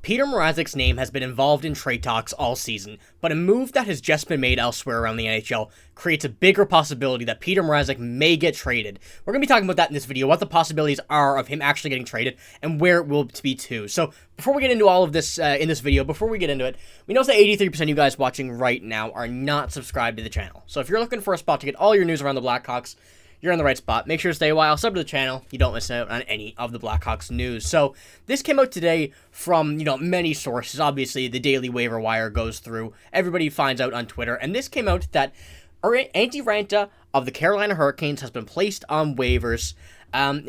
Petr Mrazek's name has been involved in trade talks all season, but a move that has just been made elsewhere around the NHL creates a bigger possibility that Petr Mrazek may get traded. We're going to be talking about that in this video, what the possibilities are of him actually getting traded, and where it will be to. So, before we get into all of this in this video, before we get into it, we know that 83% of you guys watching right now are not subscribed to the channel. So if you're looking for a spot to get all your news around the Blackhawks, you're in the right spot. Make sure to stay a while, sub to the channel. You don't miss out on any of the Blackhawks news. So this came out today from, many sources. Obviously, the daily waiver wire goes through. Everybody finds out on Twitter. And this came out that Antti Raanta of the Carolina Hurricanes has been placed on waivers. And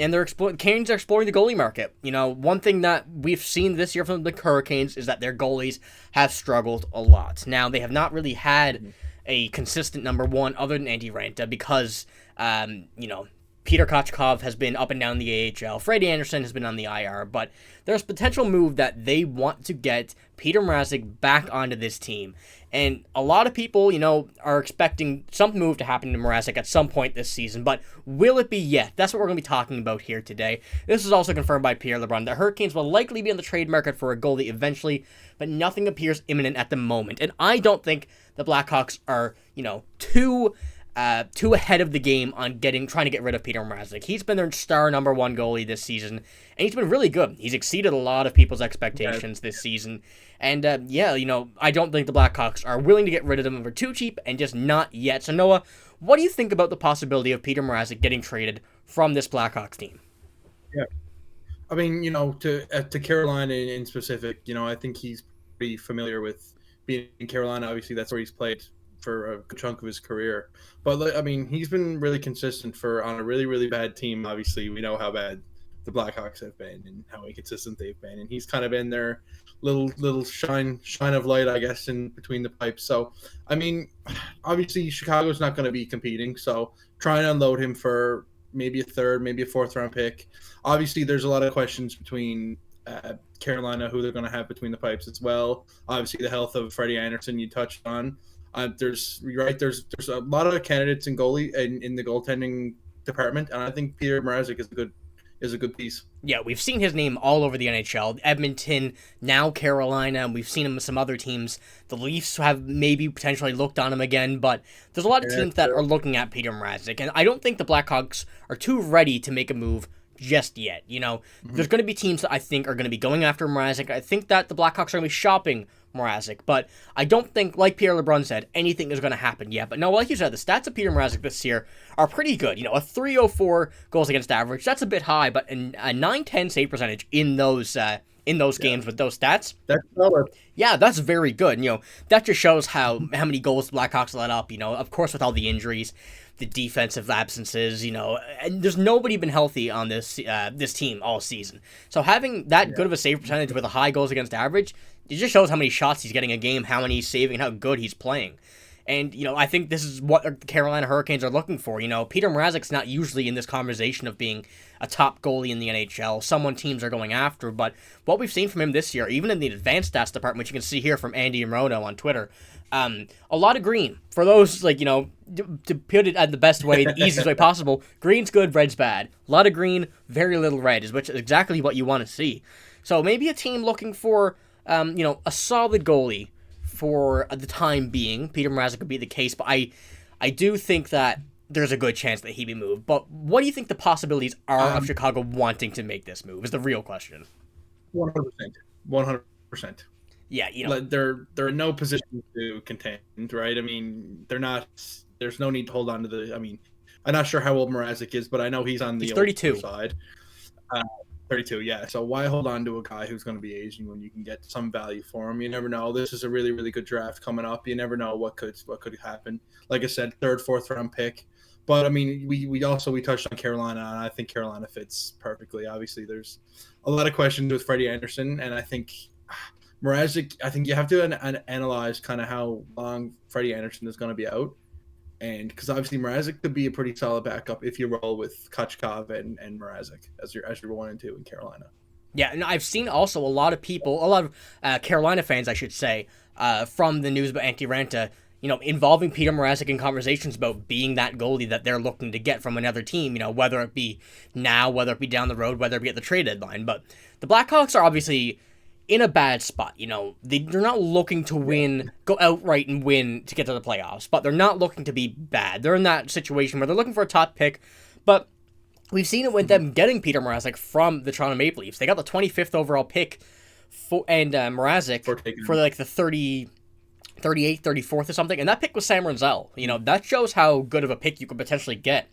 Canes are exploring the goalie market. One thing that we've seen this year from the Hurricanes is that their goalies have struggled a lot. Now, they have not really had a consistent number one other than Antti Raanta because, Peter Kochetkov has been up and down the AHL. Freddie Anderson has been on the IR, but there's potential move that they want to get Petr Mrazek back onto this team. And a lot of people, are expecting some move to happen to Mrazek at some point this season, but will it be yet? That's what we're going to be talking about here today. This is also confirmed by Pierre LeBrun. The Hurricanes will likely be on the trade market for a goalie eventually, but nothing appears imminent at the moment. And I don't think the Blackhawks are, too ahead of the game on trying to get rid of Petr Mrazek. He's been their star number one goalie this season, and he's been really good. He's exceeded a lot of people's expectations this season. And, I don't think the Blackhawks are willing to get rid of him for too cheap and just not yet. So, Noah, what do you think about the possibility of Petr Mrazek getting traded from this Blackhawks team? Yeah. I mean, to Carolina in specific, I think he's pretty familiar with being in Carolina. Obviously, that's where he's played for a good chunk of his career. But, I mean, he's been really consistent on a really, really bad team. Obviously, we know how bad the Blackhawks have been and how inconsistent they've been. And he's kind of been their little shine of light, I guess, in between the pipes. So, I mean, obviously, Chicago's not going to be competing. So, try and unload him for maybe a third, maybe a fourth-round pick. Obviously, there's a lot of questions between Carolina, who they're going to have between the pipes as well. Obviously, the health of Freddie Anderson you touched on. There's a lot of candidates in the goaltending department, and I think Petr Mrazek is a good piece. Yeah, we've seen his name all over the NHL. Edmonton, now Carolina, and we've seen him with some other teams. The Leafs have maybe potentially looked on him again, but there's a lot of teams that are looking at Petr Mrazek, and I don't think the Blackhawks are too ready to make a move just yet. There's going to be teams that I think are going to be going after Mrazek. I think that the Blackhawks are going to be shopping Mrazek, but I don't think, like Pierre LeBrun said, anything is going to happen yet. But no, like you said, the stats of Petr Mrazek this year are pretty good. A 304 goals against average, that's a bit high, but a 910 save percentage in those games with those stats. That's solid. Yeah, that's very good. That just shows how many goals the Blackhawks let up, of course with all the injuries, the defensive absences, and there's nobody been healthy on this team all season. So having that good of a save percentage with a high goals against average, it just shows how many shots he's getting a game, how many he's saving, how good he's playing. And, I think this is what the Carolina Hurricanes are looking for. Petr Mrazek's not usually in this conversation of being a top goalie in the NHL, someone teams are going after, but what we've seen from him this year, even in the advanced stats department, which you can see here from Andy Morono on Twitter, a lot of green. For those, to put it at the best way, the easiest way possible, green's good, red's bad. A lot of green, very little red, which is exactly what you want to see. So maybe a team looking for, a solid goalie for the time being. Petr Mrazek could be the case, but I do think that there's a good chance that he'd be moved. But what do you think the possibilities are of Chicago wanting to make this move is the real question. 100%. 100%. Yeah, they're in no position to contend, right? I mean, they're not. There's no need to hold on to the. I mean, I'm not sure how old Mrazek is, but I know he's on the 32 side. 32, yeah. So why hold on to a guy who's going to be aging when you can get some value for him? You never know. This is a really, really good draft coming up. You never know what could happen. Like I said, third, fourth round pick. But I mean, we touched on Carolina, and I think Carolina fits perfectly. Obviously, there's a lot of questions with Freddie Anderson, and I think Mrazek. I think you have to analyze kind of how long Freddie Anderson is going to be out. And because obviously Mrazek could be a pretty solid backup if you roll with Kochetkov and Mrazek as your 1 and 2 in Carolina. Yeah, and I've seen also a lot of Carolina fans, I should say, from the news about Antti Raanta, involving Petr Mrazek in conversations about being that goalie that they're looking to get from another team, whether it be now, whether it be down the road, whether it be at the trade deadline. But the Blackhawks are obviously in a bad spot. You know, they're not looking to win, go outright and win to get to the playoffs, but they're not looking to be bad. They're in that situation where they're looking for a top pick, but we've seen it with them getting Petr Mrazek from the Toronto Maple Leafs. They got the 25th overall pick and Mrazek for like the 38th, 34th or something, and that pick was Sam Rinzel. You know, that shows how good of a pick you could potentially get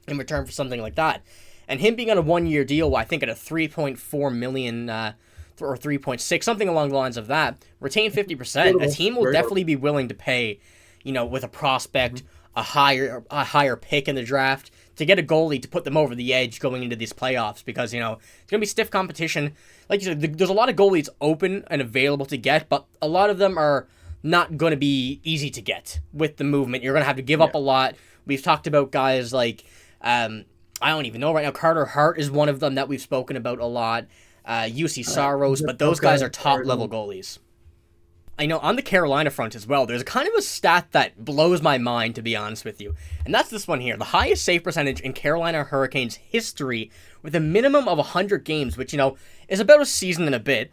in return for something like that. And him being on a one-year deal, I think at a $3.4 million or 3.6, something along the lines of that, retain 50%. A team will definitely be willing to pay, you know, with a prospect, a higher pick in the draft, to get a goalie to put them over the edge going into these playoffs, because, you know, it's going to be stiff competition. Like you said, there's a lot of goalies open and available to get, but a lot of them are not going to be easy to get with the movement. You're going to have to give up a lot. We've talked about guys like, I don't even know right now, Carter Hart is one of them that we've spoken about a lot. UC Saros, but those guys are top-level goalies. I know on the Carolina front as well, there's kind of a stat that blows my mind, to be honest with you, and that's this one here. The highest save percentage in Carolina Hurricanes history with a minimum of 100 games, which, you know, is about a season and a bit.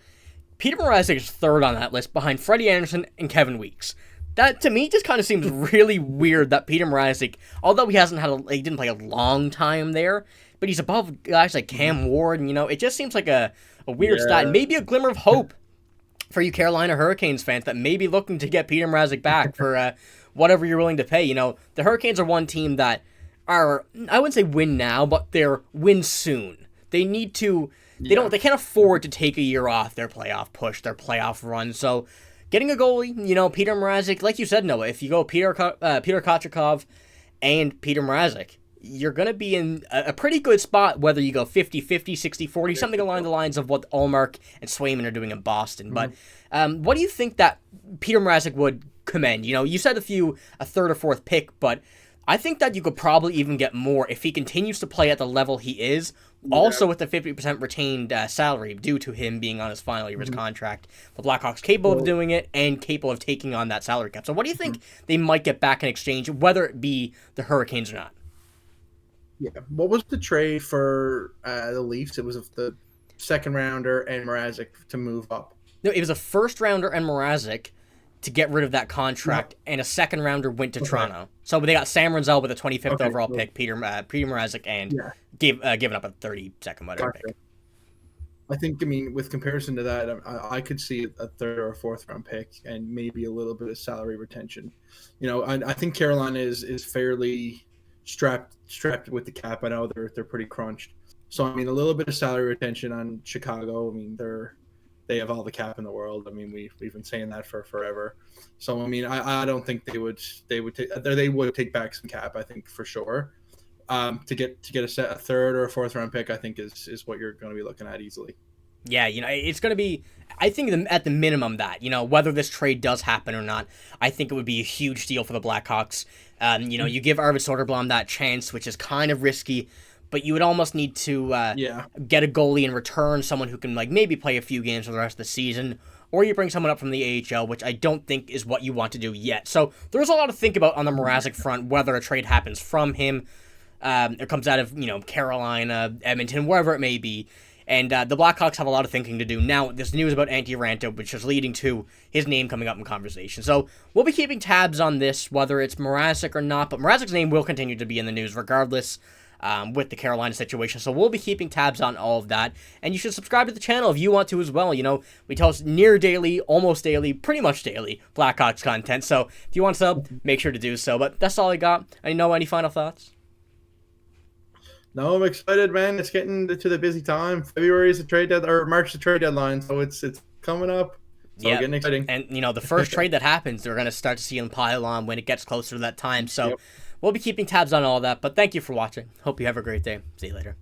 Petr Mrazek is third on that list behind Freddie Anderson and Kevin Weeks. That, to me, just kind of seems really weird that Petr Mrazek, although he didn't play a long time there, but he's above guys like Cam Ward, and, you know, it just seems like a weird stat, and maybe a glimmer of hope for you Carolina Hurricanes fans that may be looking to get Petr Mrazek back for whatever you're willing to pay. You know, the Hurricanes are one team that are, I wouldn't say win now, but they're win soon. They need to, they can't afford to take a year off their playoff push, their playoff run, so getting a goalie, you know, Petr Mrazek, like you said, Noah, if you go Peter Kochetkov and Petr Mrazek, you're going to be in a pretty good spot, whether you go 50-50, 60-40, something along the lines of what Ullmark and Swayman are doing in Boston. But what do you think that Petr Mrazek would commend? You know, you said a third or fourth pick, but I think that you could probably even get more if he continues to play at the level he is, also with the 50% retained salary due to him being on his final year of his contract. The Blackhawks capable of doing it and capable of taking on that salary cap. So what do you think they might get back in exchange, whether it be the Hurricanes or not? Yeah. What was the trade for the Leafs? It was the second rounder and Mrazek to move up. No, it was a first rounder and Mrazek to get rid of that contract, and a second rounder went to Toronto. So they got Sam Rinzel with a 25th overall pick, Petr Mrazek, and giving up a 32nd whatever pick. I think, I mean, with comparison to that, I could see a third or a fourth round pick and maybe a little bit of salary retention. You know, I think Carolina is fairly strapped with the cap. I know they're pretty crunched. So, I mean, a little bit of salary retention on Chicago. I mean, they have all the cap in the world. I mean, we've been saying that for forever. So, I mean, I don't think they would take back some cap, I think, for sure. To get a third or a fourth round pick, I think is what you're going to be looking at easily. Yeah, you know, it's going to be, I think at the minimum that, you know, whether this trade does happen or not, I think it would be a huge deal for the Blackhawks. You know, you give Arvid Soderblom that chance, which is kind of risky, but you would almost need to get a goalie in return, someone who can, like, maybe play a few games for the rest of the season, or you bring someone up from the AHL, which I don't think is what you want to do yet. So there's a lot to think about on the Mrazek front, whether a trade happens from him, it comes out of, you know, Carolina, Edmonton, wherever it may be. And the Blackhawks have a lot of thinking to do. Now, there's news about Antti Raanta, which is leading to his name coming up in conversation. So we'll be keeping tabs on this, whether it's Mrazek or not. But Mrazek's name will continue to be in the news regardless with the Carolina situation. So we'll be keeping tabs on all of that. And you should subscribe to the channel if you want to as well. You know, we tell us near daily, almost daily, pretty much daily Blackhawks content. So if you want to sub, make sure to do so. But that's all I got. I know, any final thoughts? No, I'm excited, man. It's getting to the busy time. February is the trade deadline, or March the trade deadline, so it's coming up. So getting exciting. And, you know, the first trade that happens, we're going to start to see them pile on when it gets closer to that time. So we'll be keeping tabs on all that. But thank you for watching. Hope you have a great day. See you later.